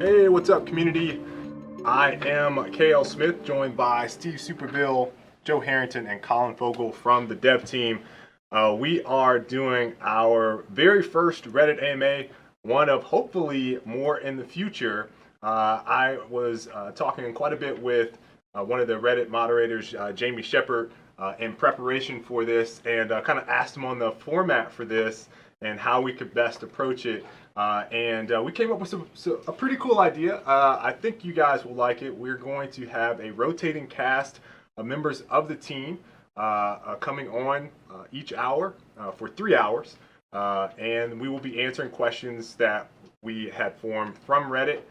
Hey, what's up, community? I am KL Smith, joined by Steve Superbill, Joe Harrington, and Colin Fogel from the dev team. We are doing our very first Reddit AMA, one of hopefully more in the future. I was talking quite a bit with one of the Reddit moderators, Jamie Shepard, in preparation for this, and kind of asked him on the format for this and how we could best approach it. We came up with a pretty cool idea. I think you guys will like it. We're going to have a rotating cast of members of the team coming on each hour for 3 hours. And we will be answering questions that we had formed from Reddit.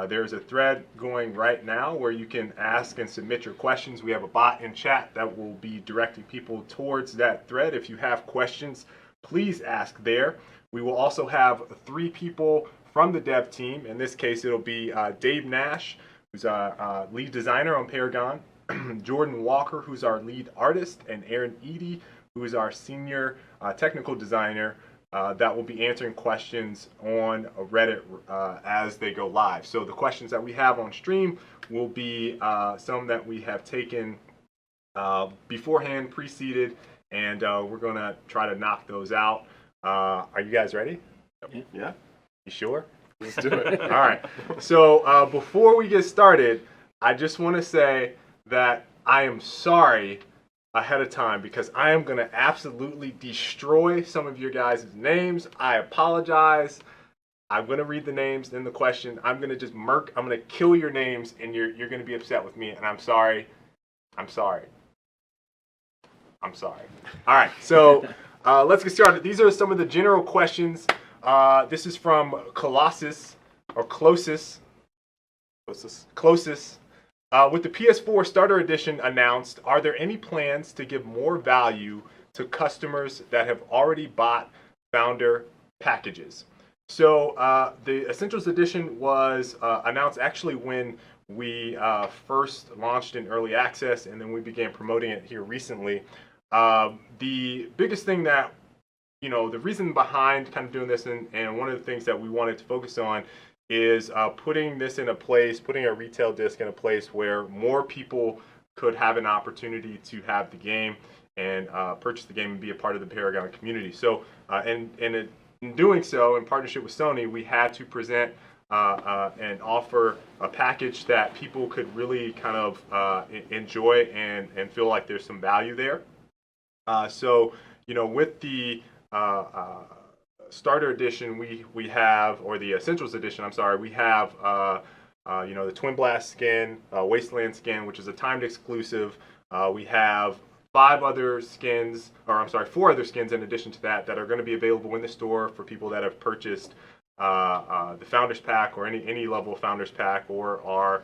There's a thread going right now where you can ask and submit your questions. We have a bot in chat that will be directing people towards that thread. If you have questions, please ask there. We will also have 3 people from the dev team. In this case, it'll be Dave Nash, who's our lead designer on Paragon, Jordan Walker, who's our lead artist, and Aaron Eady, who is our senior technical designer, that will be answering questions on Reddit as they go live. So the questions that we have on stream will be some that we have taken beforehand, preceded, and we're going to try to knock those out. Are you guys ready? Yeah. You sure? Let's do it. All right. So before we get started, I just want to say that I am sorry ahead of time because I am going to absolutely destroy some of your guys' names. I apologize. I'm going to read the names in the question. I'm going to just I'm going to kill your names, and you're going to be upset with me, and I'm sorry. I'm sorry. I'm sorry. All right. So let's get started. These are some of the general questions. This is from Colossus, or Closis. Closis. With the PS4 Starter Edition announced, are there any plans to give more value to customers that have already bought Founder packages? So the Essentials Edition was announced actually when we first launched in early access, and then we began promoting it here recently. The biggest thing that, the reason behind kind of doing this, and one of the things that we wanted to focus on is putting this in a place, putting a retail disc in a place where more people could have an opportunity to have the game and purchase the game and be a part of the Paragon community. So, in doing so, in partnership with Sony, we had to present and offer a package that people could really kind of enjoy and feel like there's some value there. So, with the Starter Edition, we have, or the Essentials Edition, I'm sorry, we have, the Twin Blast skin, Wasteland skin, which is a timed exclusive. We have 4 other skins in addition to that are going to be available in the store for people that have purchased the Founders Pack or any level of Founders Pack or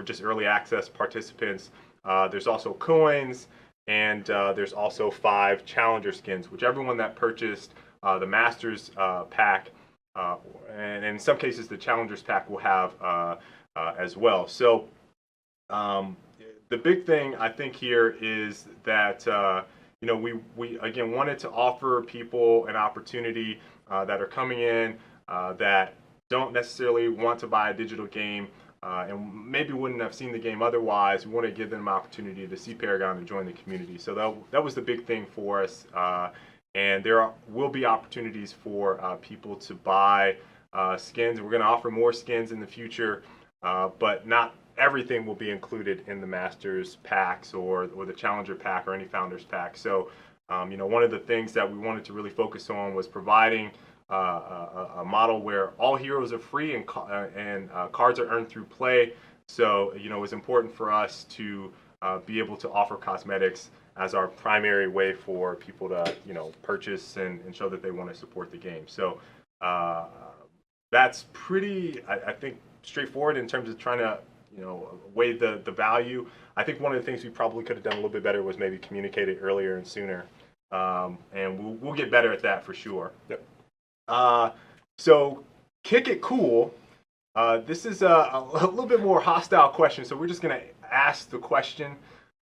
just early access participants. There's also coins. And there's also 5 Challenger skins, which everyone that purchased the Masters pack, and in some cases the Challengers pack will have as well. So the big thing I think here is that we again wanted to offer people an opportunity that are coming in that don't necessarily want to buy a digital game. And maybe wouldn't have seen the game otherwise. We want to give them an opportunity to see Paragon and join the community. So that was the big thing for us. And there will be opportunities for people to buy skins. We're going to offer more skins in the future, but not everything will be included in the Masters packs or the Challenger pack or any Founders pack. So, one of the things that we wanted to really focus on was providing a model where all heroes are free and cards are earned through play. So, it's important for us to be able to offer cosmetics as our primary way for people to, purchase and show that they want to support the game. So that's pretty, I think, straightforward in terms of trying to, weigh the value. I think one of the things we probably could have done a little bit better was maybe communicate it earlier and sooner. And we'll get better at that for sure. Yep. So Kick It Cool. This is a little bit more hostile question, so we're just going to ask the question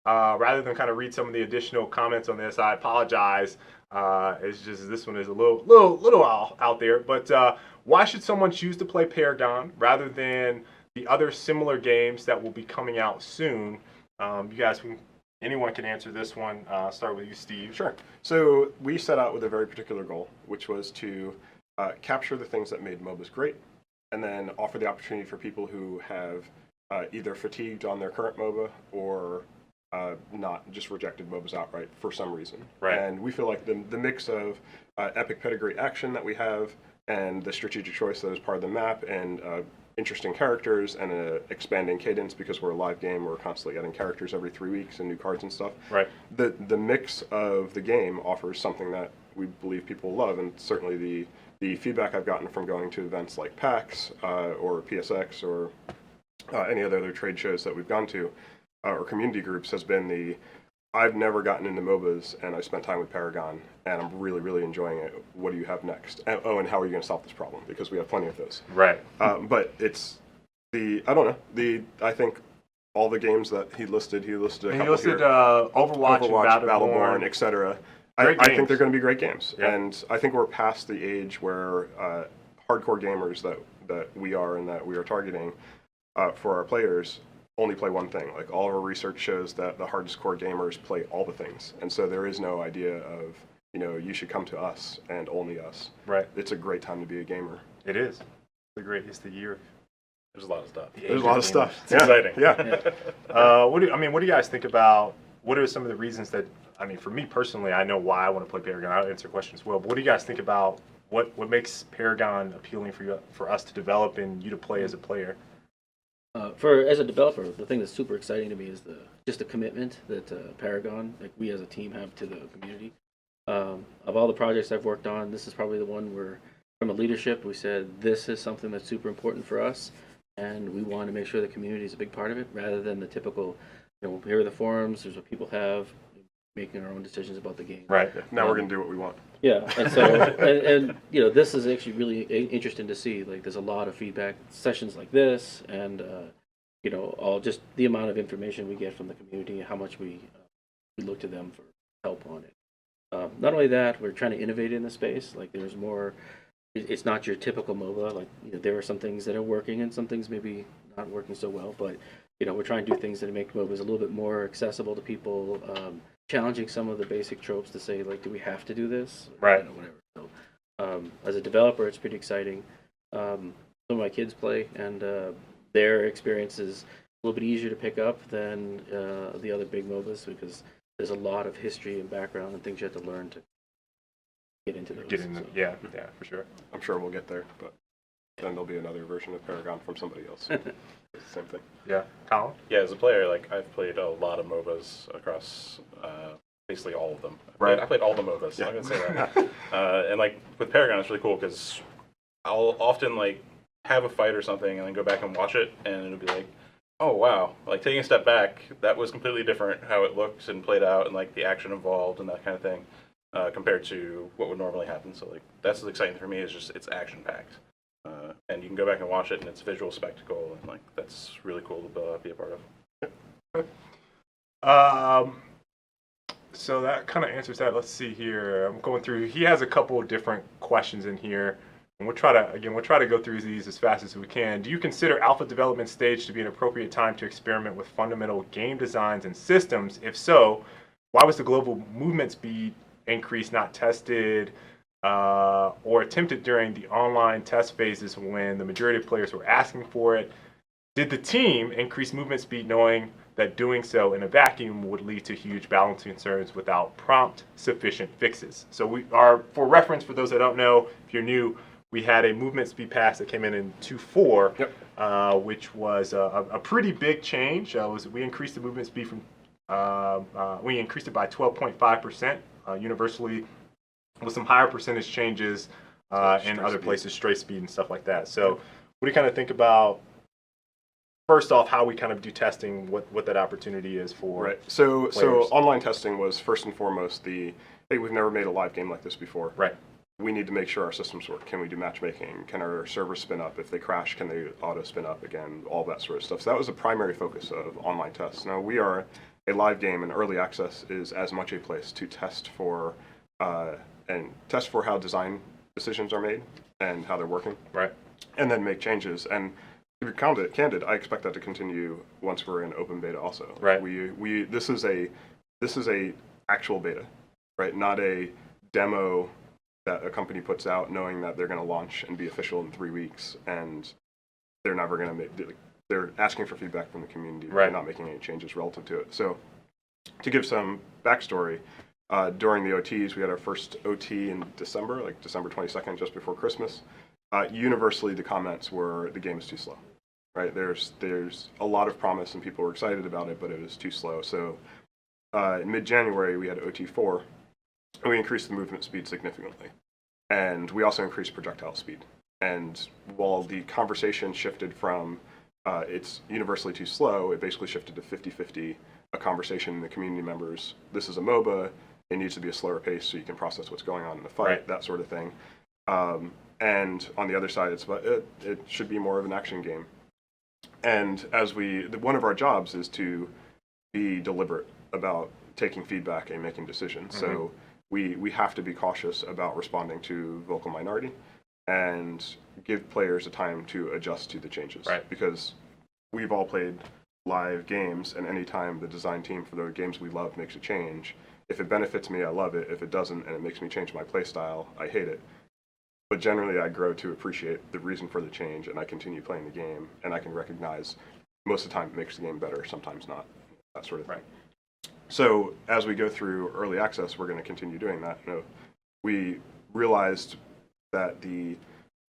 rather than kind of read some of the additional comments on this. I apologize. It's just this one is a little out there. But why should someone choose to play Paragon rather than the other similar games that will be coming out soon? You guys, anyone can answer this one. Start with you, Steve. Sure. So we set out with a very particular goal, which was to capture the things that made MOBAs great, and then offer the opportunity for people who have either fatigued on their current MOBA or not just rejected MOBAs outright for some reason. Right. And we feel like the mix of epic pedigree action that we have and the strategic choice that is part of the map and interesting characters and an expanding cadence because we're a live game, we're constantly adding characters every 3 weeks and new cards and stuff. Right. The mix of the game offers something that we believe people love, and certainly the feedback I've gotten from going to events like PAX or PSX or any other trade shows that we've gone to or community groups has been I've never gotten into MOBAs and I spent time with Paragon and I'm really, really enjoying it. What do you have next? And how are you going to solve this problem? Because we have plenty of those. Right. But it's I don't know, I think all the games that he listed a couple here. Overwatch and Battleborn, etc. I think they're going to be great games. Yeah. And I think we're past the age where hardcore gamers that we are and that we are targeting for our players only play one thing. Like all of our research shows that the hardest core gamers play all the things. And so there is no idea of, you should come to us and only us. Right. It's a great time to be a gamer. It is. It's the year. There's a lot of stuff. There's a lot of stuff. It's exciting. Yeah. What do you guys think about, what are some of the reasons that, for me personally, I know why I want to play Paragon. I'll answer questions as well. But what do you guys think about what makes Paragon appealing for us to develop and you to play as a player? As a developer, the thing that's super exciting to me is just the commitment that Paragon, like we as a team, have to the community. Of all the projects I've worked on, this is probably the one where, from a leadership, we said this is something that's super important for us, and we want to make sure the community is a big part of it, rather than the typical, here are the forums, here's what people have, making our own decisions about the game. Right. Now we're going to do what we want. Yeah, and so and this is actually really interesting to see. Like, there's a lot of feedback sessions like this, and all just the amount of information we get from the community, how much we look to them for help on it. Not only that, we're trying to innovate in the space. Like, there's more. It's not your typical MOBA. Like, there are some things that are working and some things maybe not working so well. But we're trying to do things that make MOBAs a little bit more accessible to people. Challenging some of the basic tropes to say, like, do we have to do this? Right. Whatever. So, as a developer, it's pretty exciting. Some of my kids play, and their experience is a little bit easier to pick up than the other big MOBAs because there's a lot of history and background and things you have to learn to get into those. Yeah, for sure. I'm sure we'll get there, but then there'll be another version of Paragon from somebody else. It's the same thing. Yeah. Colin? Yeah, as a player, I've played a lot of MOBAs across basically all of them. Right. I played all the MOBAs. I'm gonna say that. And with Paragon, it's really cool because I'll often have a fight or something and then go back and watch it, and it'll be like, oh wow, taking a step back, that was completely different how it looked and played out, and the action involved and that kind of thing, compared to what would normally happen. So that's what's exciting for me, is just it's action packed. And you can go back and watch it, and it's a visual spectacle, and that's really cool to be a part of. So that kind of answers that. Let's see here. I'm going through. He has a couple of different questions in here, and we'll try to go through these as fast as we can. Do you consider alpha development stage to be an appropriate time to experiment with fundamental game designs and systems? If so, why was the global movement speed increase not tested or attempted during the online test phases when the majority of players were asking for it? Did the team increase movement speed knowing that doing so in a vacuum would lead to huge balancing concerns without prompt, sufficient fixes? So for reference, for those that don't know, if you're new, we had a movement speed pass that came in 2.4, yep. Which was a pretty big change. We increased the movement speed we increased it by 12.5% universally, with some higher percentage changes in other places, straight speed and stuff like that. So what do you kind of think about, first off, how we kind of do testing, what that opportunity is for? Right. So online testing was first and foremost hey, we've never made a live game like this before. Right. We need to make sure our systems work. Can we do matchmaking? Can our servers spin up? If they crash, can they auto spin up again? All that sort of stuff. So that was the primary focus of online tests. Now we are a live game, and early access is as much a place to test for how design decisions are made, and how they're working, Right. and then make changes. And to be candid, I expect that to continue once we're in open beta also. Right. This is a actual beta, right? Not a demo that a company puts out knowing that they're going to launch and be official in 3 weeks, and they're never going to make. They're asking for feedback from the community. Right. They're not making any changes relative to it. So, to give some backstory, during the OTs, we had our first OT in December, like December 22nd, just before Christmas. Universally, the comments were the game is too slow. Right? There's a lot of promise and people were excited about it, but it was too slow. So, in mid-January, we had OT4, and we increased the movement speed significantly, and we also increased projectile speed. And while the conversation shifted from it's universally too slow, it basically shifted to 50-50, a conversation in the community members. This is a MOBA. It needs to be a slower pace so you can process what's going on in the fight, Right. that sort of thing. And on the other side, it should be more of an action game. And one of our jobs is to be deliberate about taking feedback and making decisions. Mm-hmm. So we have to be cautious about responding to vocal minority and give players a time to adjust to the changes. Right. Because we've all played live games, and anytime the design team for the games we love makes a change, if it benefits me, I love it. If it doesn't and it makes me change my play style, I hate it. But generally, I grow to appreciate the reason for the change, and I continue playing the game, and I can recognize most of the time it makes the game better, sometimes not, that sort of thing. Right. So as we go through early access, we're going to continue doing that. We realized that the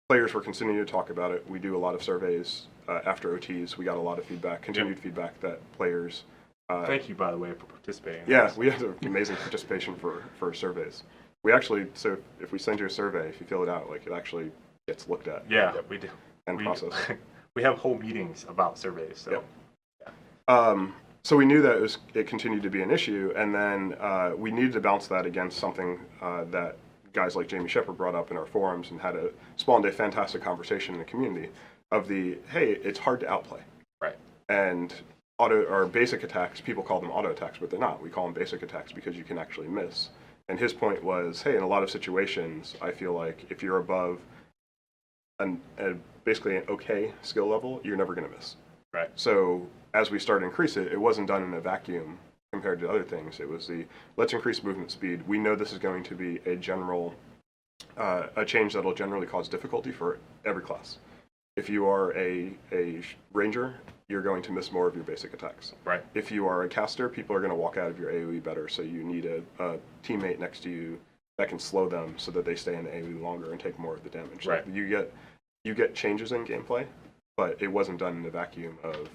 players were continuing to talk about it. We do a lot of surveys after OTs. We got a lot of feedback, continued feedback that players... Thank you, by the way, for participating. Yeah, we had amazing participation for surveys. We actually, so if we send you a survey, if you fill it out, like it actually gets looked at. Yeah, we do. And processed. We have whole meetings about surveys. So, So we knew that it continued to be an issue, and then we needed to balance that against something that guys like Jamie Shepard brought up in our forums and had spawned a fantastic conversation in the community of hey, it's hard to outplay. Right. And or basic attacks, people call them auto attacks, but they're not. We call them basic attacks because you can actually miss. And his point was, hey, in a lot of situations, I feel like if you're above basically an okay skill level, you're never going to miss. Right. So as we started to increase it, it wasn't done in a vacuum compared to other things. It was let's increase movement speed. We know this is going to be a change that will generally cause difficulty for every class. If you are a ranger, you're going to miss more of your basic attacks. Right. If you are a caster, people are going to walk out of your AoE better, so you need a teammate next to you that can slow them so that they stay in the AoE longer and take more of the damage. Right. You get changes in gameplay, but it wasn't done in a vacuum of,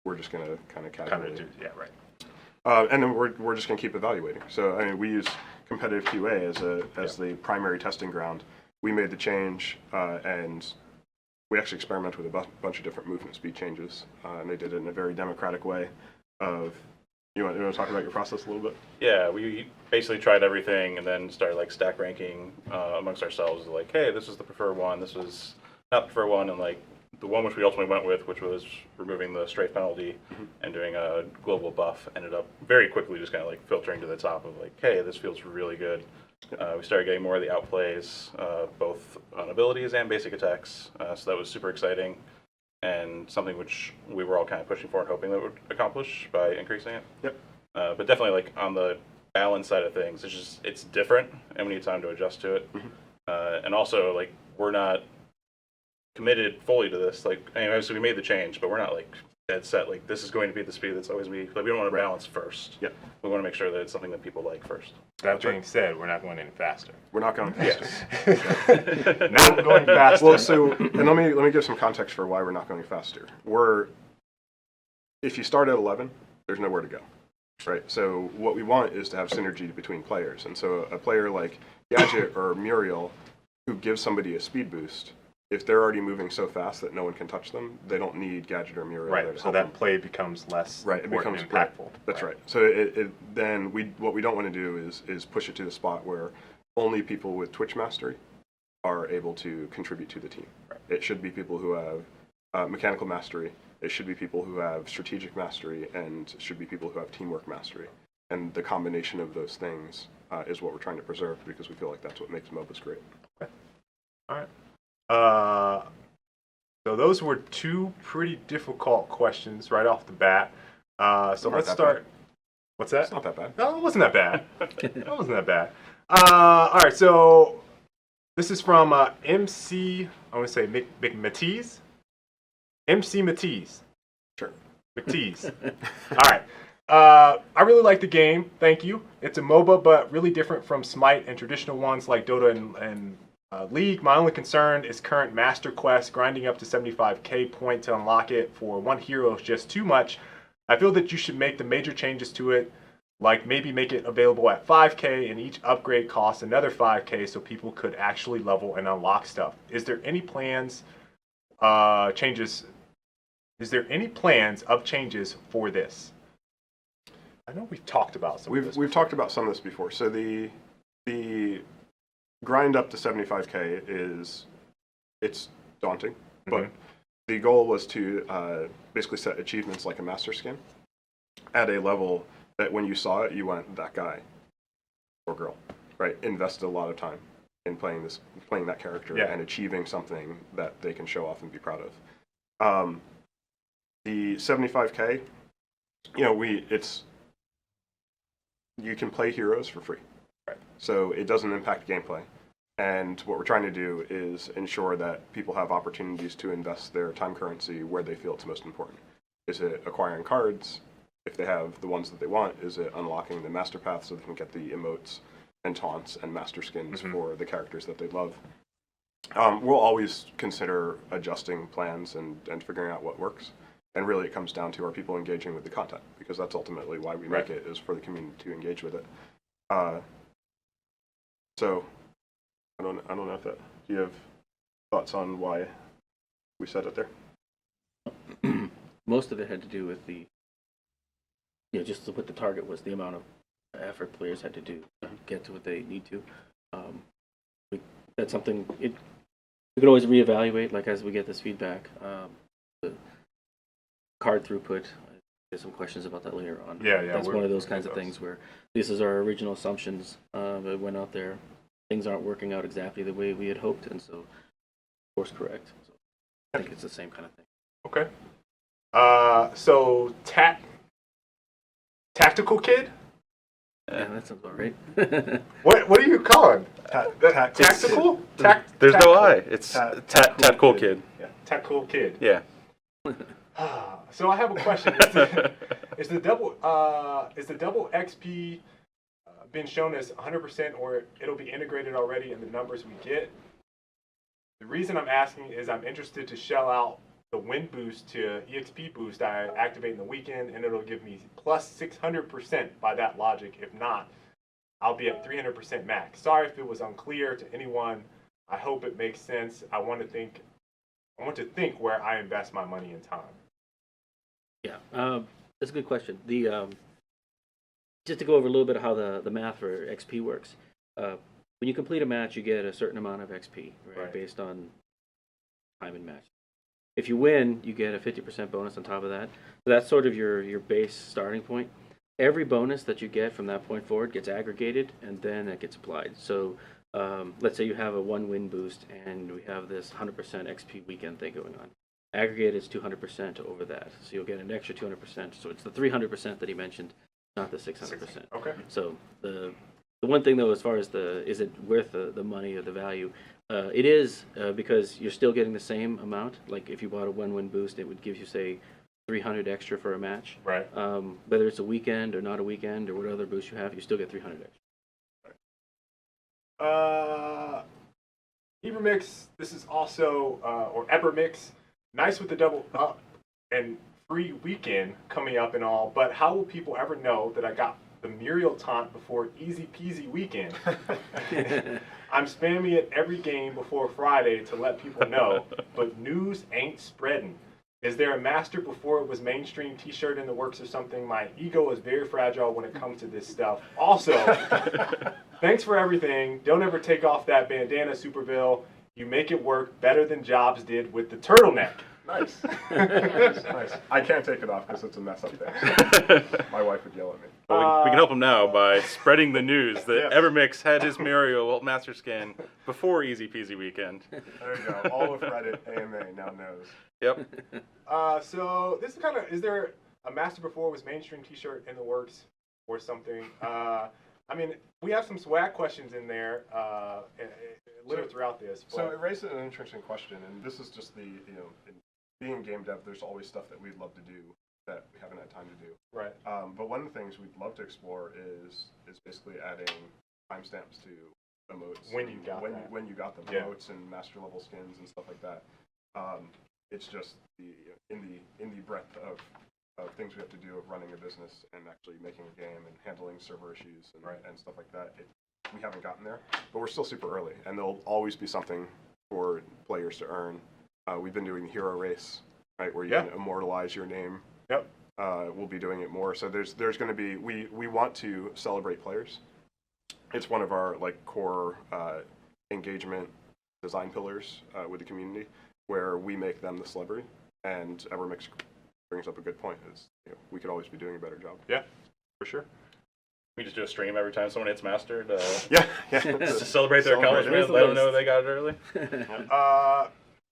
we're just going to kind of casually. Yeah, right. And then we're just going to keep evaluating. So I mean, we use competitive QA as the primary testing ground. We made the change, and we actually experimented with a bunch of different movement speed changes, and they did it in a very democratic way. You want to talk about your process a little bit? Yeah, we basically tried everything and then started like stack ranking amongst ourselves. Like, hey, this is the preferred one. This was not the preferred one, and like the one which we ultimately went with, which was removing the strafe penalty and doing a global buff, ended up very quickly just kind of like filtering to the top of like, hey, this feels really good. We started getting more of the outplays, both on abilities and basic attacks, so that was super exciting and something which we were all kind of pushing for and hoping that would accomplish by increasing it. Yep. But definitely, like on the balance side of things, it's different, and we need time to adjust to it. And also, like we're not committed fully to this. Like, anyway, so we made the change, but we're not like dead set. Like this is going to be the speed that's always be. Like we don't want to balance first. Yep. We want to make sure that it's something that people like first. That being said, we're not going any faster. We're not going faster. Yes. Not going faster. Well, so and let me give some context for why we're not going faster. If you start at 11, there's nowhere to go, right? So what we want is to have synergy between players, and so a player like Gadget or Muriel, who gives somebody a speed boost, if they're already moving so fast that no one can touch them, they don't need Gadget or Muriel there Right. to So help that them. play becomes less Right, it important becomes and impactful. That's right. So then what we don't want to do is push it to the spot where only people with Twitch mastery are able to contribute to the team. Right. It should be people who have mechanical mastery. It should be people who have strategic mastery, and it should be people who have teamwork mastery. And the combination of those things is what we're trying to preserve because we feel like that's what makes MOBAs great. All right. So those were two pretty difficult questions right off the bat. So Not let's that start. bad. What's that? It's not that bad. No, it wasn't that bad. It wasn't that bad. All right, so this is from MC, I want to say McMatees? MC Matees. Sure. McTees. All right. I really like the game. Thank you. It's a MOBA, but really different from Smite and traditional ones like Dota and League. My only concern is current Master Quest. Grinding up to 75k point to unlock it for one hero is just too much. I feel that you should make the major changes to it, like maybe make it available at 5k and each upgrade costs another 5k so people could actually level and unlock stuff. Is there any plans changes? Is there any plans of changes for this? I know we've talked about some of this. We've talked about some of this before. So the grind up to 75k it's daunting, but the goal was to basically set achievements like a master skin at a level that when you saw it, you went, that guy or girl, right? Invested a lot of time in playing that character and achieving something that they can show off and be proud of. The 75k, you can play heroes for free, right? So it doesn't impact gameplay. And what we're trying to do is ensure that people have opportunities to invest their time currency where they feel it's most important. Is it acquiring cards, if they have the ones that they want? Is it unlocking the master path so they can get the emotes and taunts and master skins for the characters that they love? We'll always consider adjusting plans and figuring out what works. And really it comes down to, are people engaging with the content? Because that's ultimately why we make it, is for the community to engage with it. So I don't know if that, do you have thoughts on why we set it there? Most of it had to do with just what the target was, the amount of effort players had to do to get to what they need to. That's something we could always reevaluate, like as we get this feedback. The card throughput, there's some questions about that later on. Yeah. That's one of those kinds of things where this is our original assumptions that went out there. Things aren't working out exactly the way we had hoped, and so course correct. So I think it's the same kind of thing. Okay. So Tactical Kid? Yeah, that sounds about right. What are you calling? Tactical? There's no I. It's Tactical Kid. Yeah, Tactical Kid. Yeah. So I have a question. Is the double XP been shown as 100%, or it'll be integrated already in the numbers we get? The reason I'm asking is I'm interested to shell out the win boost to EXP boost I activate in the weekend, and it'll give me plus 600% by that logic. If not, I'll be at 300% max. Sorry if it was unclear to anyone. I hope it makes sense. I want to think where I invest my money and time. Yeah, that's a good question. Just to go over a little bit of how the math for XP works. When you complete a match, you get a certain amount of XP, right? Based on time in match. If you win, you get a 50% bonus on top of that. So that's sort of your base starting point. Every bonus that you get from that point forward gets aggregated, and then it gets applied. So let's say you have a 1-win boost, and we have this 100% XP weekend thing going on. Aggregate is 200% over that, so you'll get an extra 200%. So it's the 300% that he mentioned, not the 600%. Okay. So the one thing though, as far as is it worth the money or the value? It is because you're still getting the same amount. Like if you bought a 1-win boost, it would give you say 300 extra for a match. Right. Whether it's a weekend or not a weekend or what other boost you have, you still get 300 extra. Ebermix, this is also or Ebermix. Nice with the double up and free weekend coming up and all, but how will people ever know that I got the Muriel taunt before easy peasy weekend? I'm spamming it every game before Friday to let people know, but news ain't spreading. Is there a master before it was mainstream t-shirt in the works or something? My ego is very fragile when it comes to this stuff. Also, thanks for everything. Don't ever take off that bandana, Superville. You make it work better than Jobs did with the turtleneck. Nice. Nice. I can't take it off because it's a mess up there. My wife would yell at me. Well, we can help him now by spreading the news that Yes. Evermix had his Mario Master Skin before Easy Peasy Weekend. There you go. All of Reddit AMA now knows. Yep. So this is kind of, is there a Master Before Was Mainstream t-shirt in the works or something? I mean, we have some swag questions in there littered throughout this. But... So it raises an interesting question, and this is just the, in being game dev, there's always stuff that we'd love to do that we haven't had time to do. Right. But one of the things we'd love to explore is basically adding timestamps to emotes. When you got when you got them, Yeah. emotes and master level skins and stuff like that. It's just in the breadth of things we have to do of running a business and actually making a game and handling server issues and stuff like that. We haven't gotten there, but we're still super early, and there'll always be something for players to earn. We've been doing the hero race, right, where you can immortalize your name. Yep. We'll be doing it more. So there's going to be we want to celebrate players. It's one of our core engagement design pillars with the community, where we make them the celebrity. And Evermix brings up a good point: is we could always be doing a better job. Yeah, for sure. We just do a stream every time someone hits Master to, Yeah. to celebrate their accomplishment, let them know they got it early.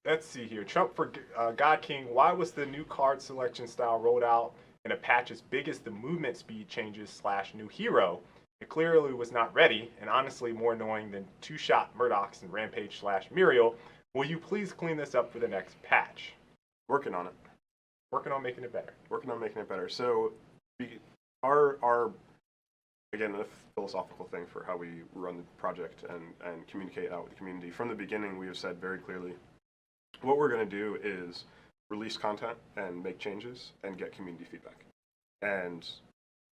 Let's see here. Trump for God King. Why was the new card selection style rolled out in a patch as big as the movement speed changes / new hero? It clearly was not ready, and honestly more annoying than two-shot Murdochs and Rampage / Muriel. Will you please clean this up for the next patch? Working on it. Working on making it better. Working on making it better. So, our again, a philosophical thing for how we run the project and communicate out with the community. From the beginning, we have said very clearly, what we're going to do is release content and make changes and get community feedback. And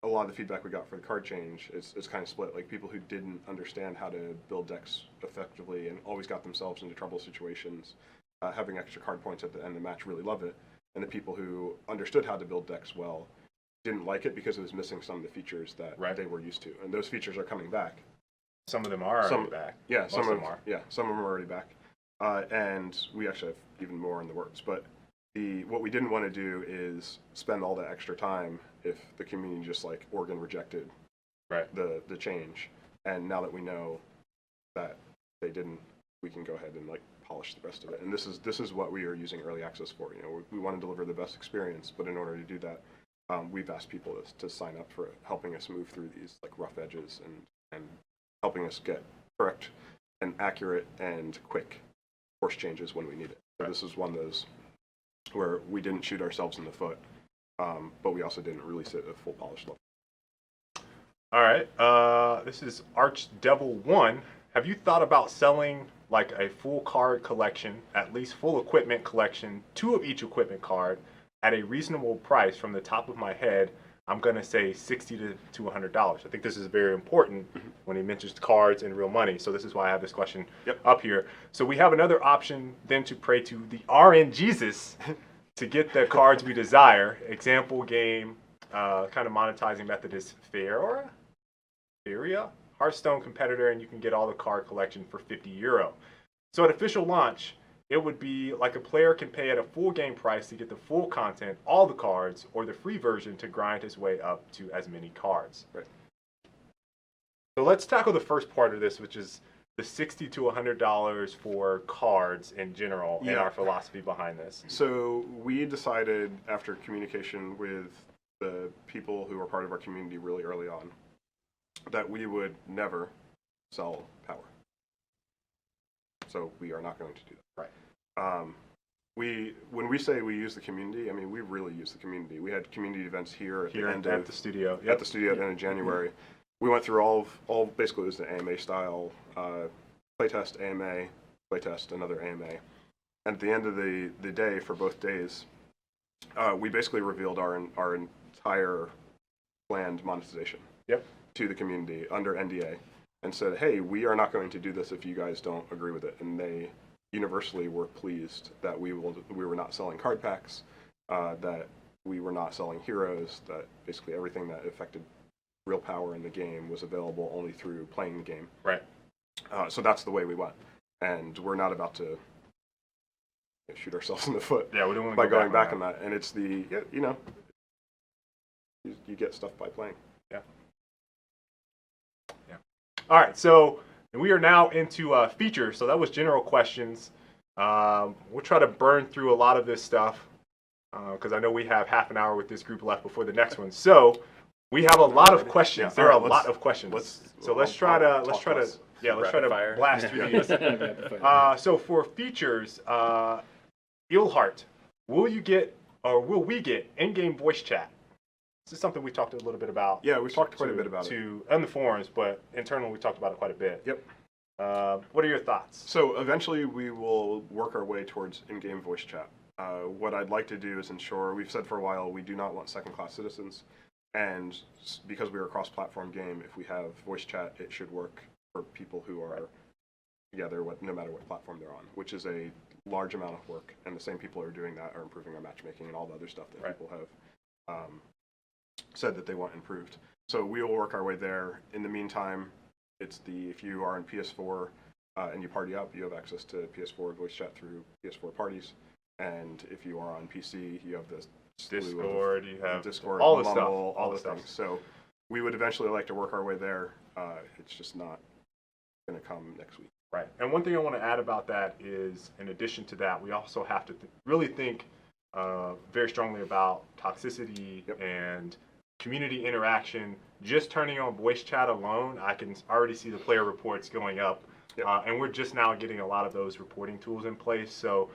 a lot of the feedback we got for the card change is kind of split. Like people who didn't understand how to build decks effectively and always got themselves into trouble situations, having extra card points at the end of the match, really love it. And the people who understood how to build decks well didn't like it because it was missing some of the features that they were used to. And those features are coming back. Some of them are already back. Yeah, some of them are. Yeah, some of them are already back. And we actually have even more in the works. But what we didn't want to do is spend all that extra time if the community just organ rejected the change. And now that we know that they didn't, we can go ahead and polish the rest of it. And this is what we are using early access for. We want to deliver the best experience, but in order to do that, we've asked people to sign up for helping us move through these rough edges and helping us get correct and accurate and quick course changes when we need it. So this is one of those where we didn't shoot ourselves in the foot, but we also didn't release it at full polish level. All right. This is Archdevil1. Have you thought about selling a full card collection, at least full equipment collection, 2 of each equipment card, at a reasonable price? From the top of my head, I'm going to say $60 to $100. I think this is very important when he mentions cards and real money. So this is why I have this question up here. So we have another option then to pray to the RN Jesus to get the cards we desire. Example game, kind of monetizing method is Feria, Hearthstone competitor, and you can get all the card collection for €50. So at official launch, it would be like a player can pay at a full game price to get the full content, all the cards, or the free version to grind his way up to as many cards. Right. So let's tackle the first part of this, which is the $60 to $100 for cards in general and our philosophy behind this. So we decided after communication with the people who are part of our community really early on that we would never sell power. So we are not going to do that. Right. When we say we use the community, I mean we really use the community. We had community events here at the end at the studio. At the studio at the end of January. We went through all basically it was the AMA style playtest, AMA, playtest, another AMA. And at the end of the day for both days, we basically revealed our entire planned monetization to the community under NDA and said, hey, we are not going to do this if you guys don't agree with it. And they universally were pleased that we were not selling card packs, that we were not selling heroes, that basically everything that affected real power in the game was available only through playing the game. Right. So that's the way we went. And we're not about to shoot ourselves in the foot Yeah, we don't want to by go going back on on that. And it's the you get stuff by playing. Yeah. All right, so we are now into features. So that was general questions. We'll try to burn through a lot of this stuff because I know we have half an hour with this group left before the next one. So we have a lot of questions. Yeah, There are all right, a lot of questions. Let's try to Fire. blast through these. So for features, Ilhart, will we get in-game voice chat? This is something we talked a little bit about. Yeah, we talked quite a bit about it. On the forums, but internally we talked about it quite a bit. Yep. What are your thoughts? So eventually we will work our way towards in-game voice chat. What I'd like to do is ensure, we've said for a while, we do not want second-class citizens. And because we are a cross-platform game, if we have voice chat, it should work for people who are together, no matter what platform they're on, which is a large amount of work. And the same people who are doing that are improving our matchmaking and all the other stuff that people have said that they want improved. So we will work our way there. In the meantime, if you are on PS4 and you party up, you have access to PS4 voice chat through PS4 parties. And if you are on PC, you have the Discord, you have Discord, all the Mumble, stuff, all the things. So we would eventually like to work our way there. It's just not going to come next week. Right. And one thing I want to add about that is, in addition to that, we also have to really think very strongly about toxicity and community interaction. Just turning on voice chat alone, I can already see the player reports going up. And we're just now getting a lot of those reporting tools in place. So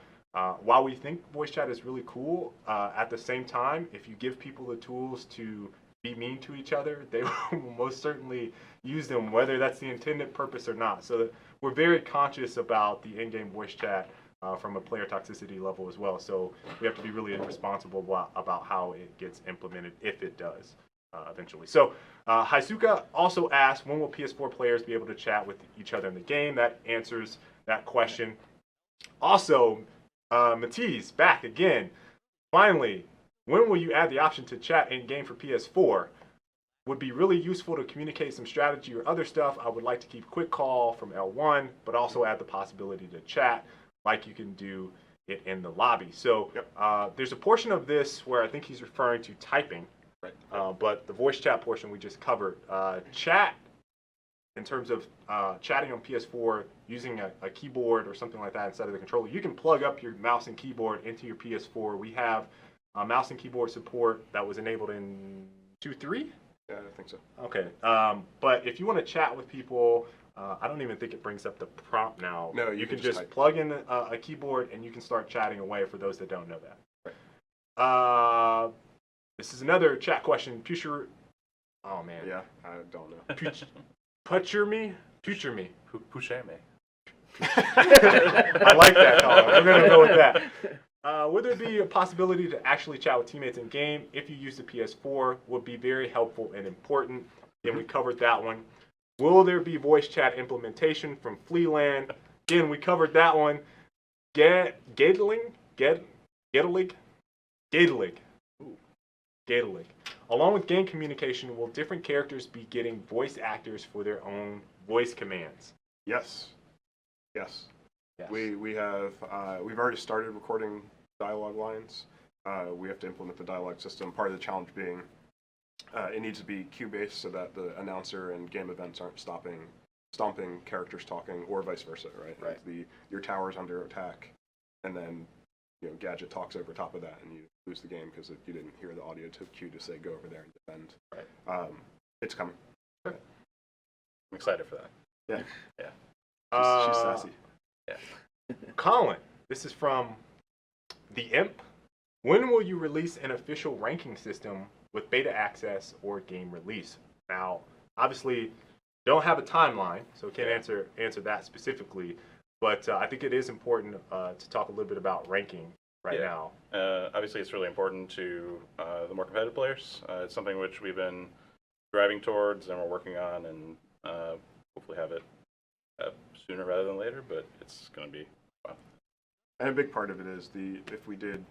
while we think voice chat is really cool, at the same time, if you give people the tools to be mean to each other, they will most certainly use them, whether that's the intended purpose or not. So that we're very conscious about the in-game voice chat from a player toxicity level as well. So we have to be really responsible about how it gets implemented, if it does eventually. So Haisuka also asked, when will PS4 players be able to chat with each other in the game? That answers that question. Also, Matisse, back again. Finally, when will you add the option to chat in-game for PS4? Would be really useful to communicate some strategy or other stuff. I would like to keep quick call from L1, but also add the possibility to chat like you can do it in the lobby. So there's a portion of this where I think he's referring to typing, but the voice chat portion we just covered. Chat, in terms of chatting on PS4 using a keyboard or something like that instead of the controller, you can plug up your mouse and keyboard into your PS4. We have mouse and keyboard support that was enabled in 2.3? Yeah, I think so. Okay. But if you want to chat with people, I don't even think it brings up the prompt now. No, you can just type. plug in a keyboard and you can start chatting away for those that don't know that. Right. This is another chat question. Oh, man. Yeah, I don't know. Future me? Pushame. I like that, Colin. We're going to go with that. Would there be a possibility to actually chat with teammates in game if you use the PS4? Would be very helpful and important. Again, we covered that one. Will there be voice chat implementation from Flealand? Again, we covered that one. Gadalig. Along with game communication, will different characters be getting voice actors for their own voice commands? Yes. We have we've already started recording dialogue lines. We have to implement the dialogue system. Part of the challenge being it needs to be queue-based so that the announcer and game events aren't stomping characters talking, or vice versa, right? Your tower's under attack, and then Gadget talks over top of that, and you lose the game because you didn't hear the audio to cue to say go over there and defend. Right. It's coming. I'm excited for that. Yeah. Yeah. She's sassy. Yeah. Colin, this is from the Imp. When will you release an official ranking system with beta access or game release? Now, obviously, don't have a timeline, so can't answer that specifically. But I think it is important to talk a little bit about ranking now. Obviously, it's really important to the more competitive players. It's something which we've been driving towards and we're working on, and hopefully have it sooner rather than later, but it's going to be fun. And a big part of it is if we did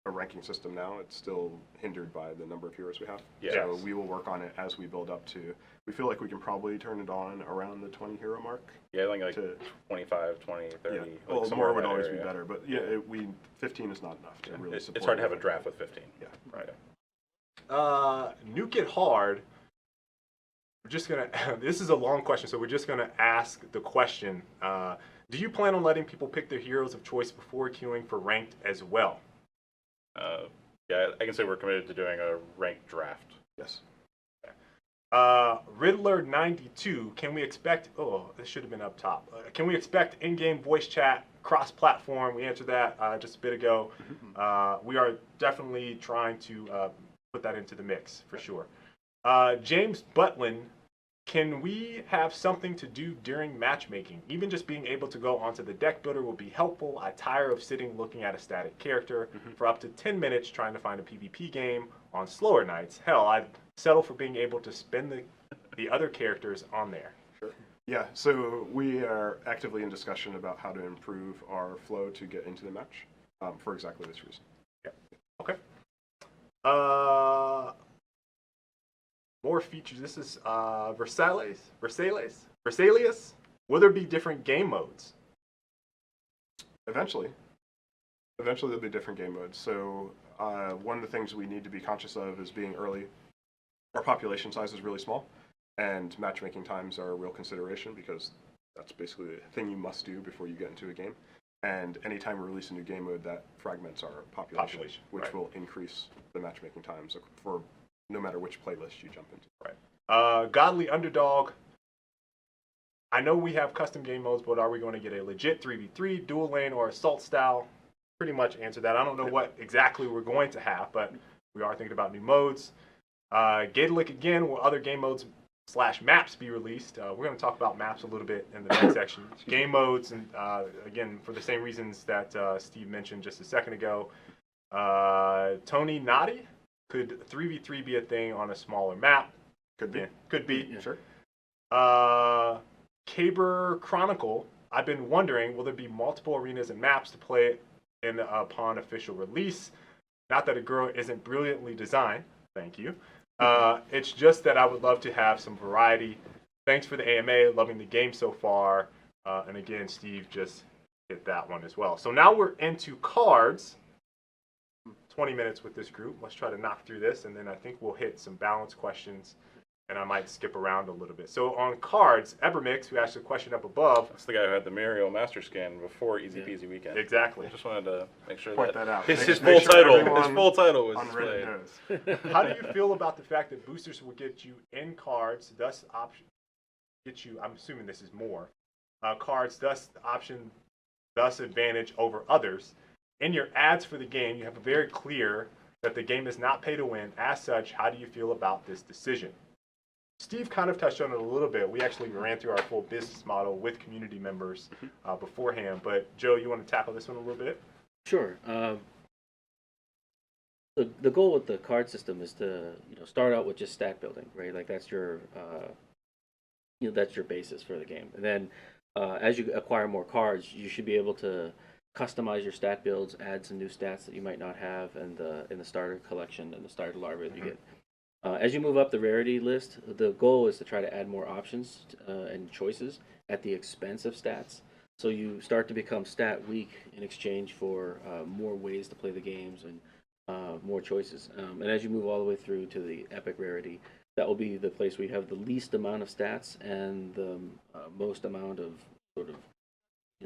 a ranking system now. It's still hindered by the number of heroes we have. Yeah. So Yes. we will work on it as we build up to. We feel like we can probably turn it on around the 20 hero mark. Yeah, I think like To 25, 20, 30. yeah, like well, somewhere more in would that always area. be better. But yeah, 15 is not enough to really support. It's hard to have a draft with 15. Yeah. Right. Nuke It Hard. We're just gonna. This is a long question, so we're just gonna ask the question. Do you plan on letting people pick their heroes of choice before queuing for ranked as well? Yeah, I can say we're committed to doing a ranked draft. Yes. Riddler92, can we expect, oh, this should have been up top. Can we expect in-game voice chat, cross-platform? We answered that just a bit ago. We are definitely trying to put that into the mix, for sure. James Butlin, can we have something to do during matchmaking? Even just being able to go onto the deck builder will be helpful. I tire of sitting looking at a static character for up to 10 minutes trying to find a PvP game on slower nights. Hell, I'd settle for being able to spin the other characters on there. Sure. Yeah, so we are actively in discussion about how to improve our flow to get into the match for exactly this reason. Yeah. Okay. More features. This is Versailles. Will there be different game modes? Eventually there'll be different game modes. So one of the things we need to be conscious of is being early. Our population size is really small, and matchmaking times are a real consideration because that's basically the thing you must do before you get into a game. And anytime we release a new game mode, that fragments our population which right. will increase the matchmaking times for no matter which playlist you jump into. Right. Godly Underdog. I know we have custom game modes, but are we going to get a legit 3v3, dual lane, or assault style? Pretty much answered that. I don't know what exactly we're going to have, but we are thinking about new modes. Gatelic again, will other game modes / maps be released? We're going to talk about maps a little bit in the next section. Game modes, and again, for the same reasons that Steve mentioned just a second ago. Tony Noddy, could 3v3 be a thing on a smaller map? Could be. Yeah, could be. Yeah. Sure. Caber Chronicle, I've been wondering, will there be multiple arenas and maps to play in upon official release? Not that a girl isn't brilliantly designed. Thank you. It's just that I would love to have some variety. Thanks for the AMA. Loving the game so far. And again, Steve just hit that one as well. So now we're into cards. 20 minutes with this group. Let's try to knock through this, and then I think we'll hit some balance questions, and I might skip around a little bit. So on cards, Ebermix, who asked a question up above. That's the guy who had the Muriel Master Skin before Easy Peasy Weekend. Exactly. I just wanted to make sure Point that out. his Make full sure title. everyone His full title was on displayed. Reddit knows. How do you feel about the fact that boosters will get you in cards, thus get you, I'm assuming this is more, cards, thus advantage over others. In your ads for the game, you have a very clear that the game is not pay to win. As such, how do you feel about this decision? Steve kind of touched on it a little bit. We actually ran through our full business model with community members beforehand. But Joe, you want to tackle this one a little bit? Sure. The goal with the card system is to start out with just stat building, right? Like that's your that's your basis for the game. And then as you acquire more cards, you should be able to customize your stat builds, add some new stats that you might not have in the starter collection and the starter larva that you get. As you move up the rarity list, the goal is to try to add more options and choices at the expense of stats. So you start to become stat weak in exchange for more ways to play the games and more choices. And as you move all the way through to the epic rarity, that will be the place where you have the least amount of stats and the most amount of sort of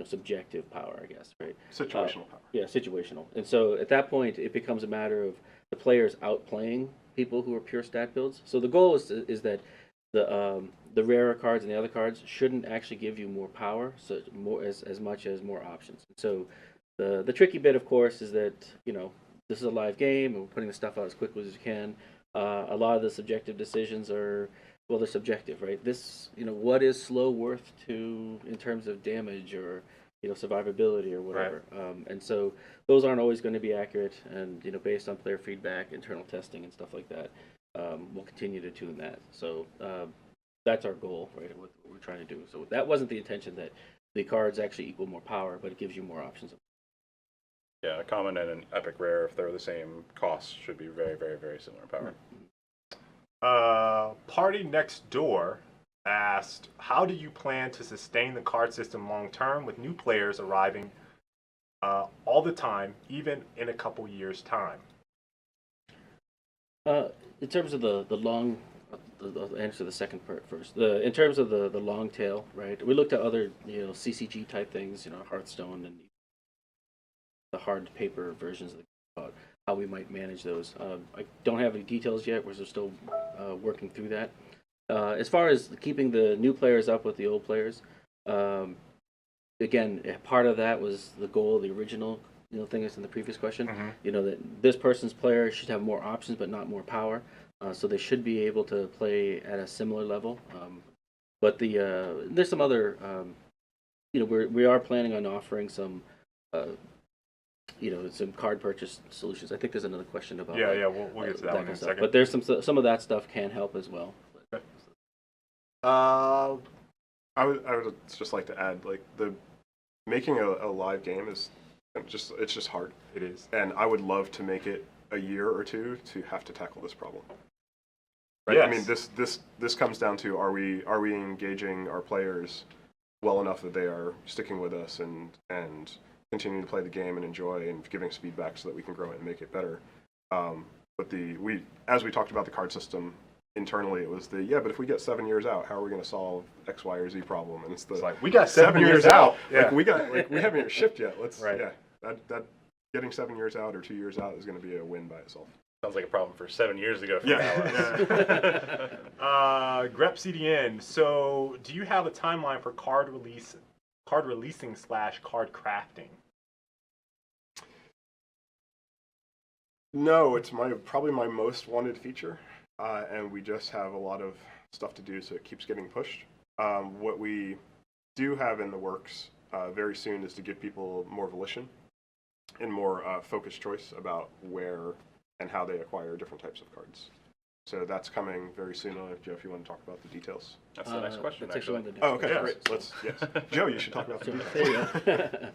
subjective power, I guess, right? Situational power. Yeah, situational. And so at that point, it becomes a matter of the players outplaying people who are pure stat builds. So the goal is that the rarer cards and the other cards shouldn't actually give you more power, so more as much as more options. So the tricky bit, of course, is that this is a live game and we're putting the stuff out as quickly as you can. A lot of the subjective decisions are, well, they're subjective, right? This, what is slow worth to in terms of damage or survivability or whatever. Right. And so those aren't always going to be accurate. And based on player feedback, internal testing, and stuff like that, we'll continue to tune that. So that's our goal, right? What we're trying to do. So that wasn't the intention that the cards actually equal more power, but it gives you more options. Yeah, a common and an epic rare, if they're the same cost, should be very, very, very similar in power. Party Next Door asked, how do you plan to sustain the card system long term with new players arriving all the time, even in a couple years' time? In terms of the long, I'll answer the second part first. In terms of the long tail, right? We looked at other CCG type things, Hearthstone and the hard paper versions of the game, how we might manage those. I don't have any details yet. We're still working through that. As far as keeping the new players up with the old players, again, part of that was the goal, the original thing is in the previous question. That this person's player should have more options but not more power, so they should be able to play at a similar level. But there's some other, we are planning on offering some, some card purchase solutions. I think there's another question about We'll get to that one in a second. But there's some of that stuff can help as well. Okay. I would just like to add, like, the making a live game is it's just hard. It is. And I would love to make it a year or two to have to tackle this problem. Right? Yes. I mean, this comes down to, are we engaging our players well enough that they are sticking with us and continuing to play the game and enjoy and giving us feedback so that we can grow it and make it better. But as we talked about the card system internally, it was but if we get 7 years out, how are we going to solve X, Y, or Z problem? And it's like, we got 7 years out. Yeah. We haven't even shipped yet. Right. Yeah. That getting 7 years out or 2 years out is going to be a win by itself. Sounds like a problem for 7 years ago. Grep CDN. So, do you have a timeline for card releasing / card crafting? No, it's probably my most wanted feature, and we just have a lot of stuff to do, so it keeps getting pushed. What we do have in the works very soon is to give people more volition and more focused choice about where and how they acquire different types of cards. So that's coming very soon. I don't know, Joe, if you want to talk about the details. That's the next question, that's actually. Oh, okay, Yes. great. Yes. Joe, you should talk about the details. There you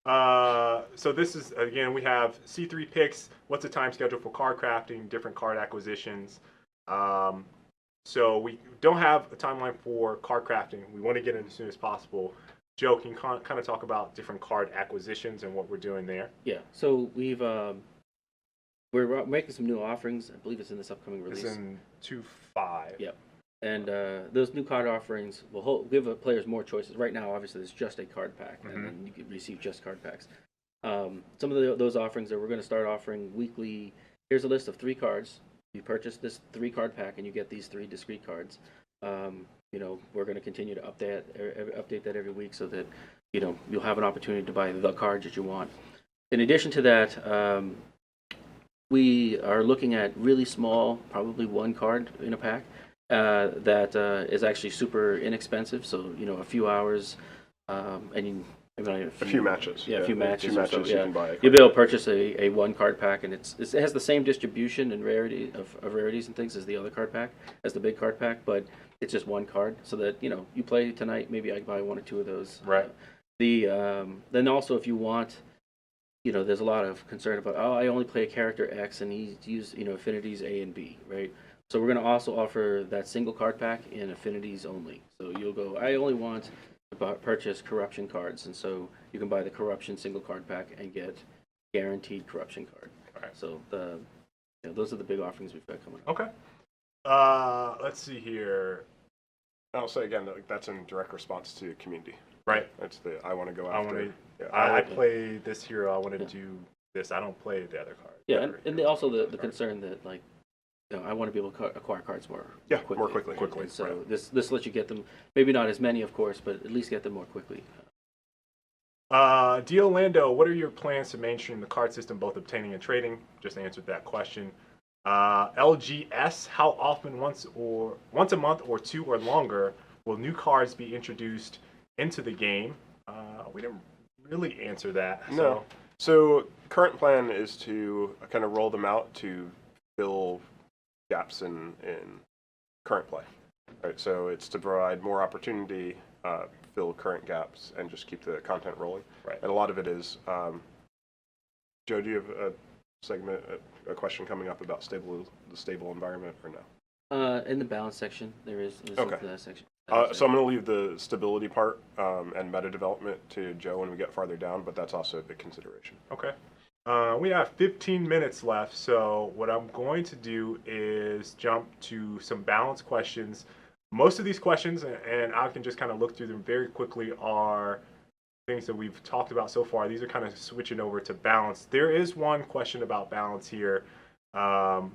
go. So this is, again, we have C3 picks. What's the time schedule for card crafting, different card acquisitions? So we don't have a timeline for card crafting. We want to get in as soon as possible. Joe, can you kind of talk about different card acquisitions and what we're doing there? Yeah. So we're making some new offerings. I believe it's in this upcoming release. It's in 2.5. Yep. And those new card offerings will give players more choices. Right now, obviously, it's just a card pack, and then you can receive just card packs. Some of those offerings that we're going to start offering weekly. Here's a list of 3 cards. You purchase this 3 card pack, and you get these 3 discrete cards. We're going to continue to update that every week so that you'll have an opportunity to buy the cards that you want. In addition to that, we are looking at really small, probably 1 card in a pack. That is actually super inexpensive. So a few hours, and a few matches. Yeah, a few matches. You can buy. You'll be able to purchase a 1 card pack, and it has the same distribution and rarity of rarities and things as the other card pack, as the big card pack, but it's just 1 card. So that you play tonight, maybe I buy 1 or 2 of those. Right. Then also if you want. There's a lot of concern about, I only play a character X and he's used, affinities A and B, right? So we're going to also offer that single card pack in affinities only. So you'll go, I only want to purchase corruption cards, and so you can buy the corruption single card pack and get guaranteed corruption card. Okay. So those are the big offerings we've got coming up. Okay. Let's see here. I'll say again, that's in direct response to community. Right. That's I want to go after. I play this hero. I want to do this. I don't play the other card. Yeah, and also the concern that I want to be able to acquire cards more quickly. More quickly. So right. this lets you get them, maybe not as many, of course, but at least get them more quickly. Dio Lando, what are your plans to mainstream the card system, both obtaining and trading? Just answered that question. LGS, how often, once a month or 2 or longer, will new cards be introduced into the game? We didn't really answer that. No. So current plan is to kind of roll them out to fill gaps in current play. Right. So it's to provide more opportunity, fill current gaps, and just keep the content rolling. Right. And a lot of it is Joe, do you have a segment, a question coming up about the stable environment or no? In the balance section, there's Okay. that section. So I'm going to leave the stability part and meta development to Joe when we get farther down, but that's also a big consideration. Okay. We have 15 minutes left, so what I'm going to do is jump to some balance questions. Most of these questions, and I can just kind of look through them very quickly, are things that we've talked about so far. These are kind of switching over to balance. There is one question about balance here from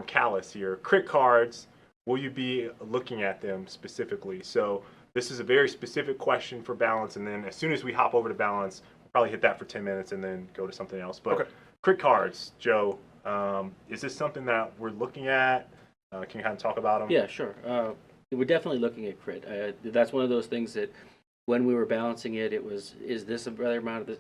Callus here. Crit cards, will you be looking at them specifically? So this is a very specific question for balance, and then as soon as we hop over to balance, we'll probably hit that for 10 minutes and then go to something else. But okay. Crit cards, Joe, is this something that we're looking at? Can you kind of talk about them? Yeah, sure. We're definitely looking at crit. That's one of those things that when we were balancing it, is this a better amount of this,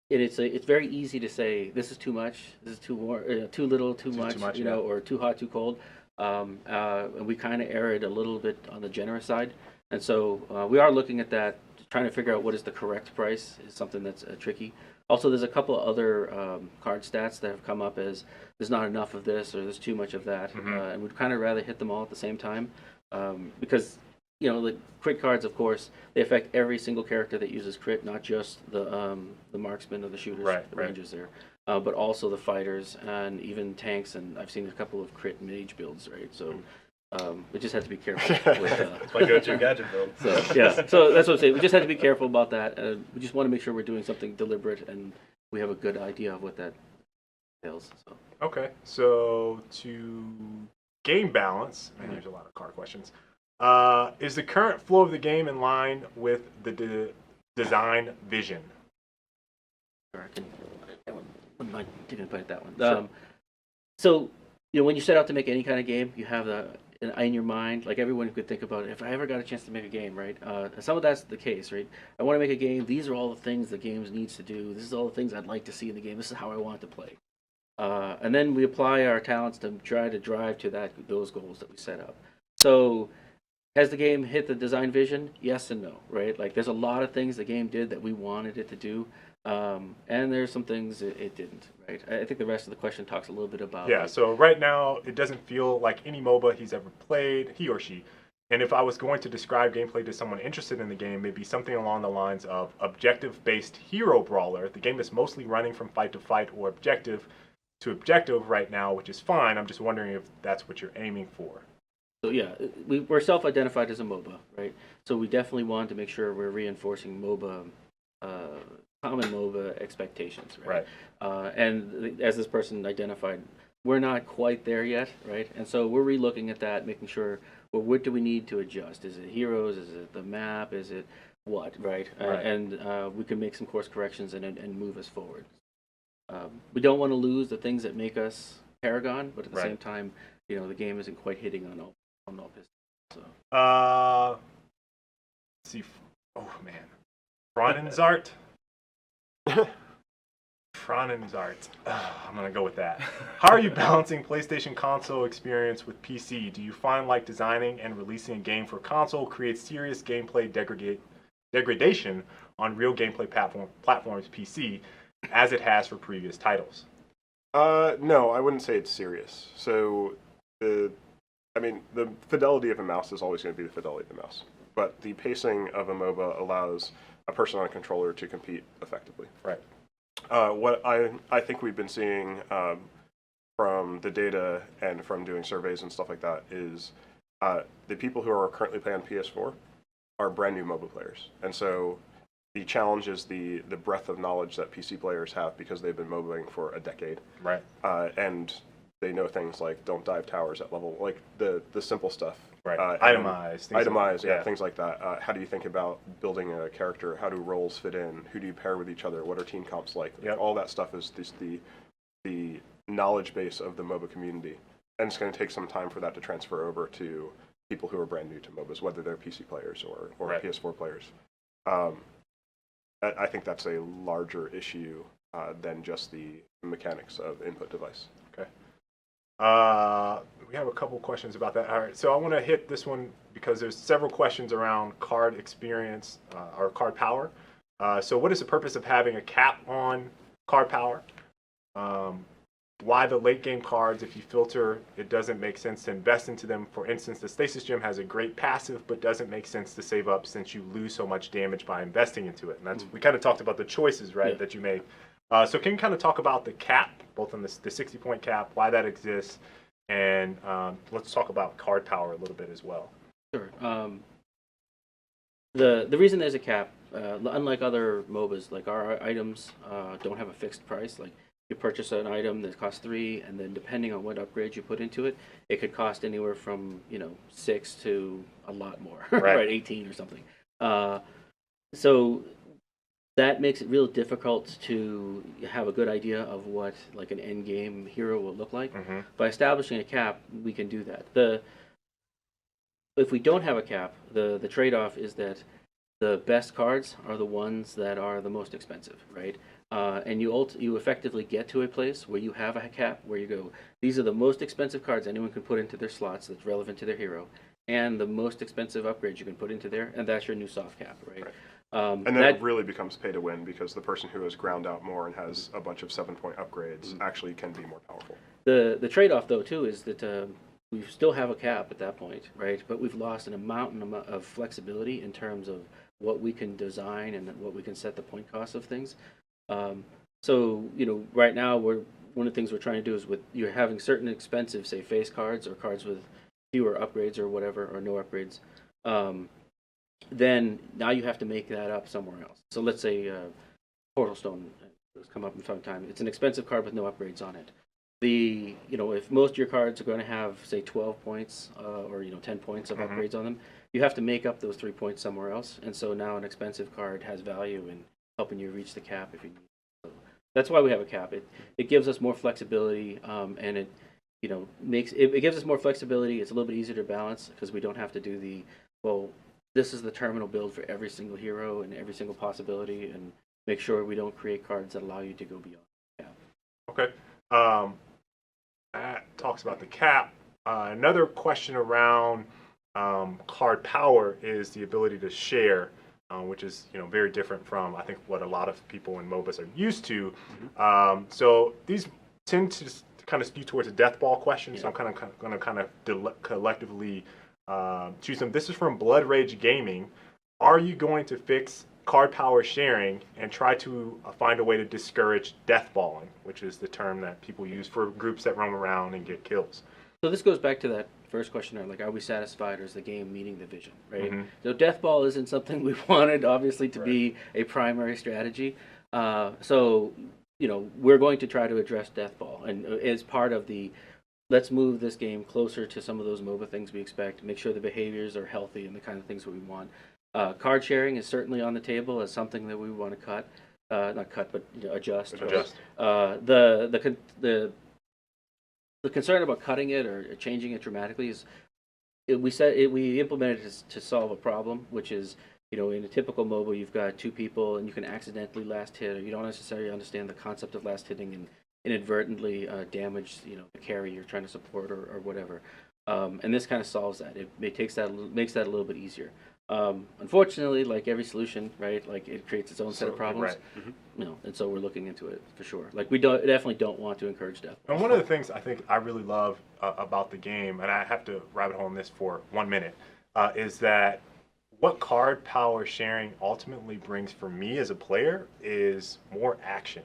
and it's very easy to say this is too much, this is too little, too much, yeah. or too hot, too cold. And we kind of err it a little bit on the generous side. And so we are looking at that, trying to figure out what is the correct price is something that's tricky. Also, there's a couple of other card stats that have come up as there's not enough of this or there's too much of that. And we'd kind of rather hit them all at the same time because, the crit cards, of course, they affect every single character that uses crit, not just the marksmen or the shooters, the rangers there, but also the fighters and even tanks. And I've seen a couple of crit mage builds, right? So we just have to be careful with It's my go-to gadget build. so yeah, so that's what I'm saying. We just have to be careful about that. We just want to make sure we're doing something deliberate and we have a good idea of what that entails. So. Okay, so to game balance, and there's a lot of card questions. Is the current flow of the game in line with the design vision? Sure, I wouldn't mind taking a bite at that one. Sure. So, when you set out to make any kind of game, you have in your mind, like everyone could think about it, if I ever got a chance to make a game, right? Some of that's the case, right? I want to make a game. These are all the things the game needs to do. This is all the things I'd like to see in the game. This is how I want to play. And then we apply our talents to try to drive to those goals that we set up. So, has the game hit the design vision? Yes and no, right? Like, there's a lot of things the game did that we wanted it to do. And there's some things it didn't, right? I think the rest of the question talks a little bit about... Yeah, so right now, it doesn't feel like any MOBA he's ever played, he or she. And if I was going to describe gameplay to someone interested in the game, it'd be something along the lines of objective-based hero brawler. The game is mostly running from fight to fight or objective to objective right now, which is fine. I'm just wondering if that's what you're aiming for. So yeah, we're self-identified as a MOBA, right? So we definitely want to make sure we're reinforcing MOBA, common MOBA expectations, right? And as this person identified, we're not quite there yet, right? And so we're re-looking at that, making sure, well, what do we need to adjust? Is it heroes? Is it the map? Is it what, right? And we can make some course corrections and move us forward. We don't want to lose the things that make us Paragon, but at the same time, the game isn't quite hitting on all pistons. So. Let's see. Oh man, Franenzart. Franenzart. I'm gonna go with that. How are you balancing PlayStation console experience with PC? Do you find like designing and releasing a game for console creates serious gameplay degradation on real gameplay platforms PC, as it has for previous titles? No, I wouldn't say it's serious. So the fidelity of a mouse is always going to be the fidelity of the mouse. But the pacing of a MOBA allows a person on a controller to compete effectively. Right. What I think we've been seeing from the data and from doing surveys and stuff like that is the people who are currently playing PS4 are brand new MOBA players. And so the challenge is the breadth of knowledge that PC players have because they've been MOBAing for a decade. Right. And they know things like don't dive towers at level, like the simple stuff. Right. Itemize. Yeah, things like that. How do you think about building a character? How do roles fit in? Who do you pair with each other? What are team comps like? Yep. All that stuff is just the knowledge base of the MOBA community. And it's going to take some time for that to transfer over to people who are brand new to MOBAs, whether they're PC players or PS4 players. I think that's a larger issue than just the mechanics of input device. Okay. We have a couple questions about that. All right, so I want to hit this one because there's several questions around card experience or card power. So what is the purpose of having a cap on card power? Why the late game cards? If you filter, it doesn't make sense to invest into them. For instance, the Stasis Gem has a great passive, but doesn't make sense to save up since you lose so much damage by investing into it. And that's we kind of talked about the choices, right, that you make. So can you kind of talk about the cap, both on the 60-point cap, why that exists, and let's talk about card power a little bit as well. Sure. The reason there's a cap, unlike other MOBAs, like our items don't have a fixed price. Like you purchase an item that costs 3, and then depending on what upgrades you put into it, it could cost anywhere from 6 to a lot more, right? 18 or something. So that makes it real difficult to have a good idea of what like an end game hero will look like. By establishing a cap, we can do that. If we don't have a cap, the trade-off is that the best cards are the ones that are the most expensive, right? And you effectively get to a place where you have a cap, where you go, these are the most expensive cards anyone can put into their slots that's relevant to their hero, and the most expensive upgrades you can put into there, and that's your new soft cap, right? And then it really becomes pay to win, because the person who has ground out more and has a bunch of 7-point upgrades actually can be more powerful. The trade-off, though, too, is that we still have a cap at that point, right? But we've lost an amount of flexibility in terms of what we can design and what we can set the point cost of things. So right now one of the things we're trying to do is with you're having certain expensive, say, face cards or cards with fewer upgrades or whatever, or no upgrades. Then now you have to make that up somewhere else. So let's say Portal Stone has come up in some time. It's an expensive card with no upgrades on it. If most of your cards are going to have, say, 12 points or 10 points of upgrades on them, you have to make up those 3 points somewhere else. And so now an expensive card has value in helping you reach the cap if you need. So that's why we have a cap. It gives us more flexibility, and it gives us more flexibility. It's a little bit easier to balance because we don't have to do this is the terminal build for every single hero and every single possibility, and make sure we don't create cards that allow you to go beyond the cap. Okay. That talks about the cap. Another question around card power is the ability to share, which is very different from I think what a lot of people in MOBAs are used to. So these tend to kind of skew towards a death ball question. So I'm going to collectively choose them. This is from Blood Rage Gaming. Are you going to fix card power sharing and try to find a way to discourage deathballing, which is the term that people use for groups that roam around and get kills? So this goes back to that first question, like, are we satisfied, or is the game meeting the vision, right? So deathball isn't something we wanted, obviously, to be a primary strategy. So we're going to try to address deathball, and as part of let's move this game closer to some of those MOBA things we expect, make sure the behaviors are healthy and the kind of things that we want. Card sharing is certainly on the table as something that we want to cut, not cut, but adjust. The concern about cutting it or changing it dramatically is we implemented it to solve a problem, which is in a typical MOBA you've got 2 people and you can accidentally last hit, or you don't necessarily understand the concept of last hitting and inadvertently damage the carry you're trying to support or whatever. And this kind of solves that. It makes that a little bit easier. Unfortunately, like every solution, right? Like it creates its own set of problems. Right. And so we're looking into it for sure. Like we definitely don't want to encourage death. And one of the things I think I really love about the game, and I have to rabbit hole on this for 1 minute, is that what card power sharing ultimately brings for me as a player is more action.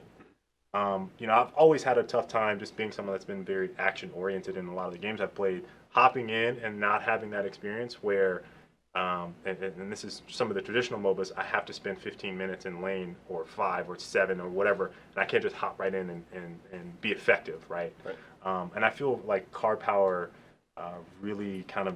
I've always had a tough time just being someone that's been very action oriented in a lot of the games I've played, hopping in and not having that experience where and this is some of the traditional MOBAs, I have to spend 15 minutes in lane or 5 or 7 or whatever, and I can't just hop right in and be effective, right? And I feel like card power really kind of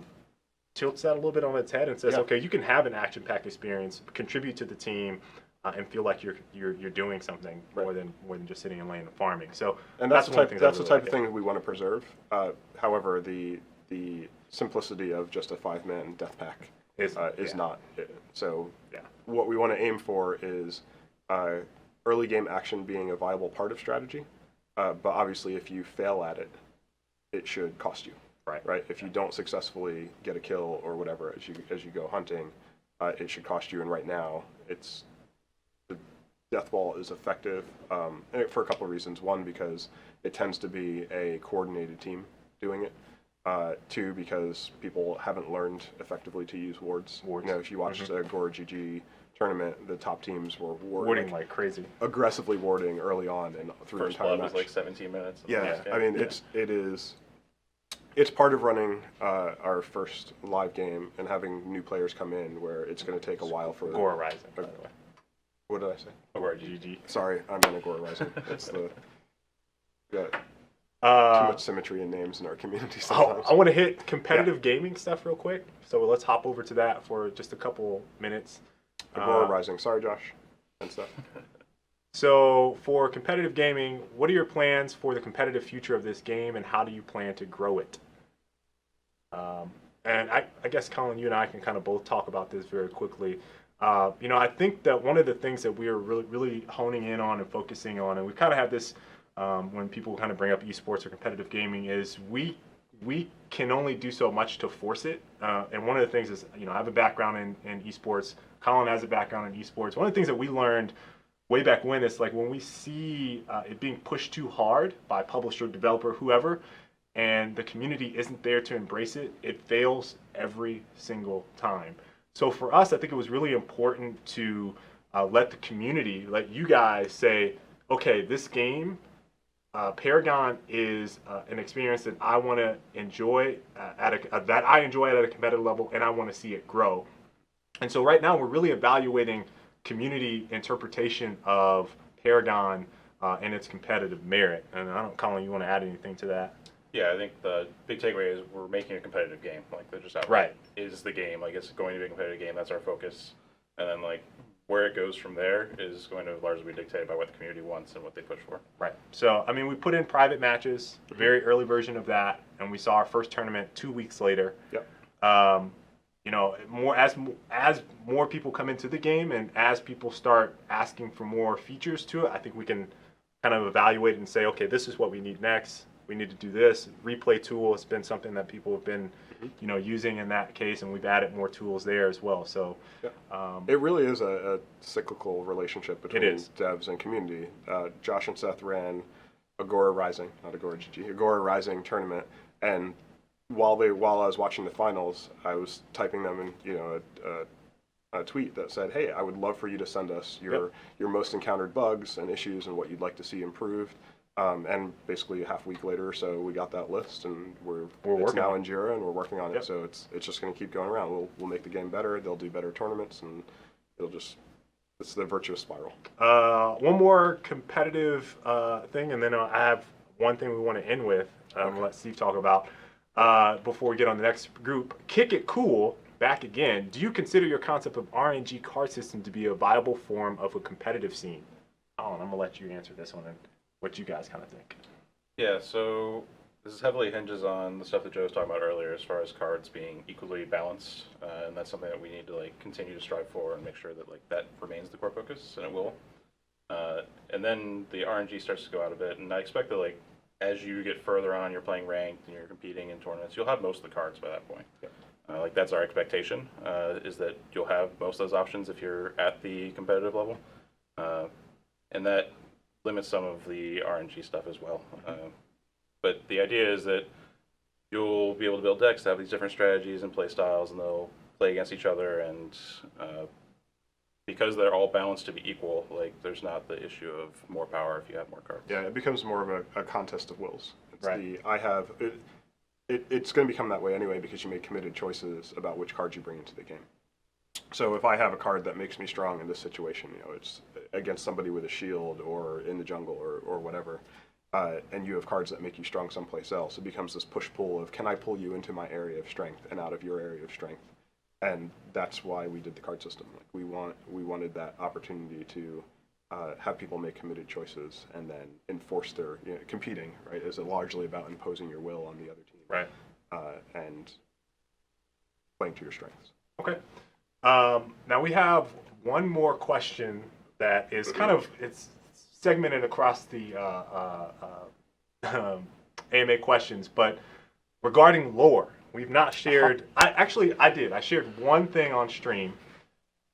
tilts that a little bit on its head and says, okay, you can have an action-packed experience, contribute to the team, and feel like you're doing something more than just sitting in lane and farming. So that's the type of thing we want to preserve. However, the simplicity of just a 5-man death pack is not it. So what we want to aim for is early game action being a viable part of strategy, but obviously if you fail at it, it should cost you. Right. If you don't successfully get a kill or whatever as you go hunting, it should cost you. And right now, Deathball is effective for a couple of reasons. One, because it tends to be a coordinated team doing it. Two, because people haven't learned effectively to use wards. You know, if you watched a Gore GG tournament, the top teams were warding like crazy, aggressively warding early on and through First the entire blood was match. like 17 minutes. Yeah, I mean, it's part of running our first live game and having new players come in where it's going to take a while for Gore Rising, by the way. What did I say? Or GG. Sorry, I meant Agora Rising. It's the got too much symmetry in names in our community sometimes. I want to hit competitive gaming stuff real quick, so let's hop over to that for just a couple minutes. Agora Rising. Sorry, Josh. And stuff. So for competitive gaming, what are your plans for the competitive future of this game, and how do you plan to grow it? And I guess, Colin, you and I can kind of both talk about this very quickly. You know, I think that one of the things that we are really honing in on and focusing on, and we kind of have this when people kind of bring up esports or competitive gaming, is we can only do so much to force it. And one of the things is, you know, I have a background in esports. Colin has a background in esports. One of the things that we learned way back when is like when we see it being pushed too hard by publisher, developer, whoever, and the community isn't there to embrace it, it fails every single time. So for us, I think it was really important to let the community, let you guys say, okay, this game, Paragon is an experience that I want to enjoy that I enjoy at a competitive level, and I want to see it grow. And so right now we're really evaluating community interpretation of Paragon and its competitive merit. And I don't, Colin, you want to add anything to that? Yeah, I think the big takeaway is we're making a competitive game. Like, they're just outright. Right. Is the game. Like, it's going to be a competitive game. That's our focus. And then, like, where it goes from there is going to largely be dictated by what the community wants and what they push for. Right. So, I mean, we put in private matches, a very early version of that, and we saw our first tournament 2 weeks later. Yep. You know, as more people come into the game and as people start asking for more features to it, I think we can kind of evaluate and say, okay, this is what we need next. We need to do this. Replay tool has been something that people have been, you know, using in that case, and we've added more tools there as well. So, it really is a cyclical relationship between It is. devs and community. Josh and Seth ran Agora Rising, not Agora GG, Agora Rising tournament, and while I was watching the finals, I was typing them in, you know, a tweet that said, "Hey, I would love for you to send us your most encountered bugs and issues and what you'd like to see improved." And basically a half week later or so, we got that list, and it's now in Jira, and we're working on it. So it's just going to keep going around. We'll make the game better. They'll do better tournaments, and it's the virtuous spiral. One more competitive thing, and then I have one thing we want to end with. We'll let Steve talk about before we get on the next group. Kick It Cool, back again. Do you consider your concept of RNG card system to be a viable form of a competitive scene? Alan, I'm going to let you answer this one and what you guys kind of think. Yeah, so this heavily hinges on the stuff that Joe was talking about earlier as far as cards being equally balanced, and that's something that we need to like continue to strive for and make sure that like that remains the core focus, and it will. And then the RNG starts to go out a bit, and I expect that like as you get further on, you're playing ranked and you're competing in tournaments, you'll have most of the cards by that point. Like that's our expectation, is that you'll have most of those options if you're at the competitive level, and that limits some of the RNG stuff as well. But the idea is that you'll be able to build decks that have these different strategies and play styles, and they'll play against each other, and because they're all balanced to be equal, like there's not the issue of more power if you have more cards. Yeah, it becomes more of a contest of wills. It's Right. It's going to become that way anyway because you make committed choices about which cards you bring into the game. So if I have a card that makes me strong in this situation, you know, it's against somebody with a shield or in the jungle or whatever, and you have cards that make you strong someplace else, it becomes this push-pull of, can I pull you into my area of strength and out of your area of strength? And that's why we did the card system. Like we wanted that opportunity to have people make committed choices and then enforce their, you know, competing, right, is largely about imposing your will on the other team. Right. And playing to your strengths. Okay. Now we have one more question that is kind of, it's segmented across the AMA questions, but regarding lore, we've not shared, I shared one thing on stream,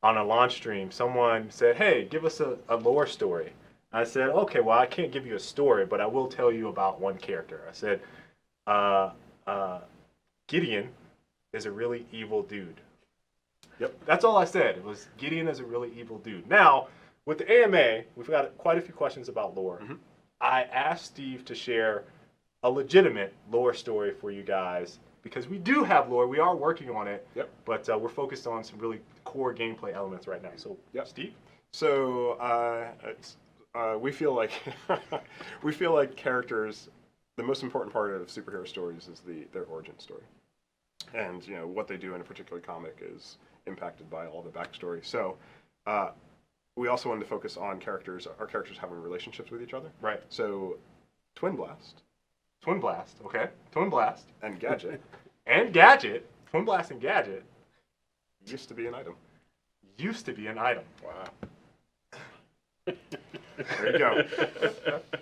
on a launch stream, someone said, "Hey, give us a lore story." I said, "Okay, well, I can't give you a story, but I will tell you about one character." I said, uh, "Gideon is a really evil dude." Yep. That's all I said. It was Gideon is a really evil dude. Now, with the AMA, we've got quite a few questions about lore. Mm-hmm. I asked Steve to share a legitimate lore story for you guys because we do have lore. We are working on it. Yep. But we're focused on some really core gameplay elements right now. So, Yep. Steve? So we feel like we feel like characters. The most important part of superhero stories is their origin story, and what they do in a particular comic is impacted by all the backstory. So we also wanted to focus on our characters having relationships with each other. Right. So Twin Blast Twin Blast. Okay. Twin Blast. and Gadget And Gadget. Twin Blast and Gadget used to be an item. used to be an item. Wow. There you go.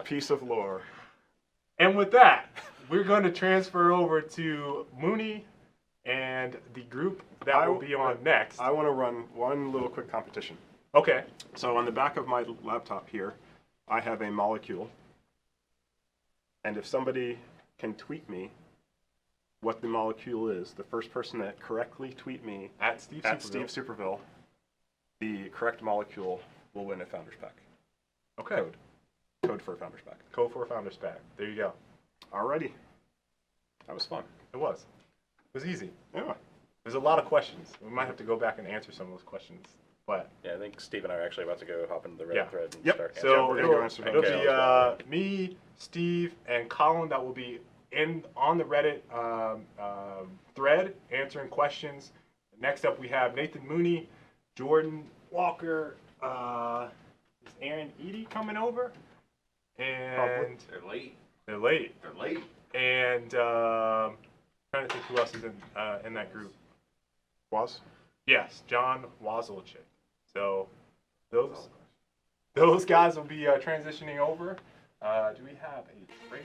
Piece of lore. And with that, we're going to transfer over to Mooney and the group that will be on next. I want to run one little quick competition. Okay. So on the back of my laptop here, I have a molecule. And if somebody can tweet me what the molecule is, the first person that correctly tweet me At Steve at Superville. Steve Superville, the correct molecule will win a Founders Pack. Okay. Code for a Founders Pack. Code for a Founders Pack. There you go. Alrighty. That was fun. It was. It was easy. Yeah. There's a lot of questions. We might have to go back and answer some of those questions. But Yeah, I think Steve and I are actually about to go hop into the Reddit Yeah. thread and Yep. start so we're gonna it'll, go answer it'll those. be me, Steve, and Colin that will be on the Reddit thread answering questions. Next up, we have Nathan Mooney, Jordan Walker, is Aaron Eady coming over? And They're late. they're late. They're late. And trying to think who else is in that group. Was? Yes, John Wazolchik. So those guys will be transitioning over. Do we have a trailer?